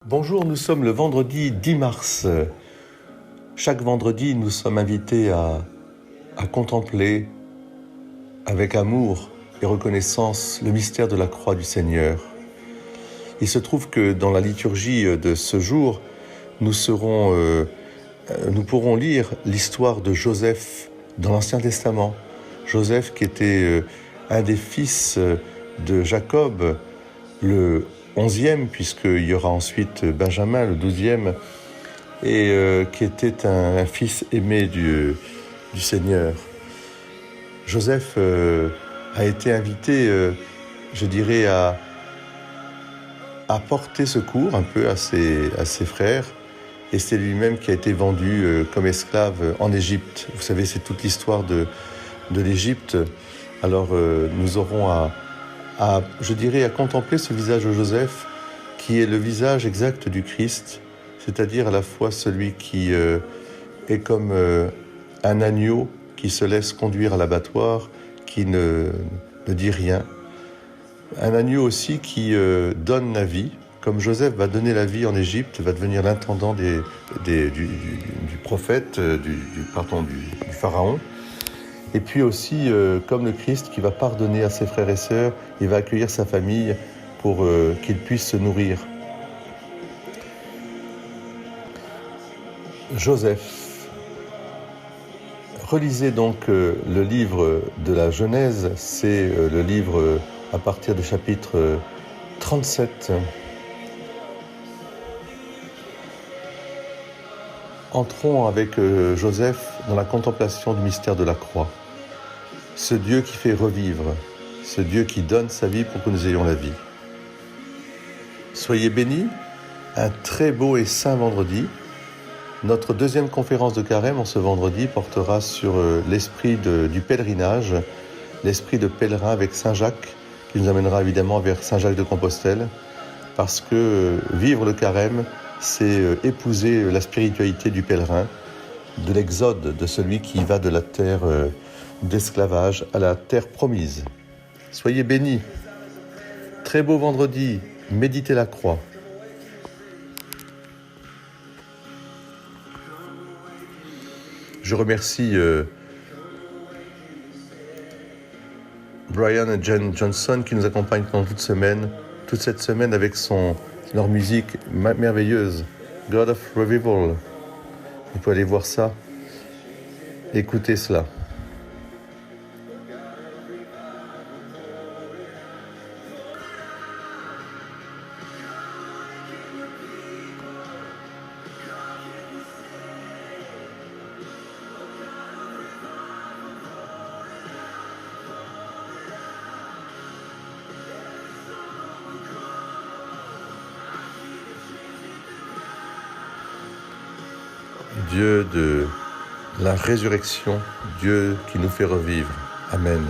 Bonjour, nous sommes le vendredi 10 mars. Chaque vendredi, nous sommes invités à contempler avec amour et reconnaissance le mystère de la croix du Seigneur. Il se trouve que dans la liturgie de ce jour, nous pourrons lire l'histoire de Joseph dans l'Ancien Testament. Joseph qui était un des fils de Jacob, le 11e, puisqu'il y aura ensuite Benjamin, le 12e, et qui était un fils aimé du Seigneur. Joseph a été invité, je dirais, à porter secours un peu à ses frères, et c'est lui-même qui a été vendu comme esclave en Égypte. Vous savez, c'est toute l'histoire de l'Égypte. Alors nous aurons à contempler ce visage de Joseph, qui est le visage exact du Christ, c'est-à-dire à la fois celui qui est comme un agneau qui se laisse conduire à l'abattoir, qui ne dit rien. Un agneau aussi qui donne la vie, comme Joseph va donner la vie en Égypte, va devenir l'intendant du prophète, du pharaon. Et puis aussi, comme le Christ qui va pardonner à ses frères et sœurs, il va accueillir sa famille pour qu'ils puissent se nourrir. Joseph. Relisez donc le livre de la Genèse, c'est le livre à partir du chapitre 37. Entrons avec Joseph dans la contemplation du mystère de la croix. Ce Dieu qui fait revivre, ce Dieu qui donne sa vie pour que nous ayons la vie. Soyez bénis, un très beau et saint vendredi. Notre deuxième conférence de carême en ce vendredi portera sur l'esprit du pèlerinage, l'esprit de pèlerin avec Saint Jacques, qui nous amènera évidemment vers Saint Jacques de Compostelle, parce que vivre le carême, c'est épouser la spiritualité du pèlerin, de l'exode, de celui qui va de la terre d'esclavage à la terre promise. Soyez bénis. Très beau vendredi, méditez la croix. Je remercie Brian et Jen Johnson qui nous accompagnent pendant toute cette semaine avec leur musique merveilleuse, God of Revival. Vous pouvez aller voir ça, écoutez cela. Dieu de la résurrection, Dieu qui nous fait revivre. Amen.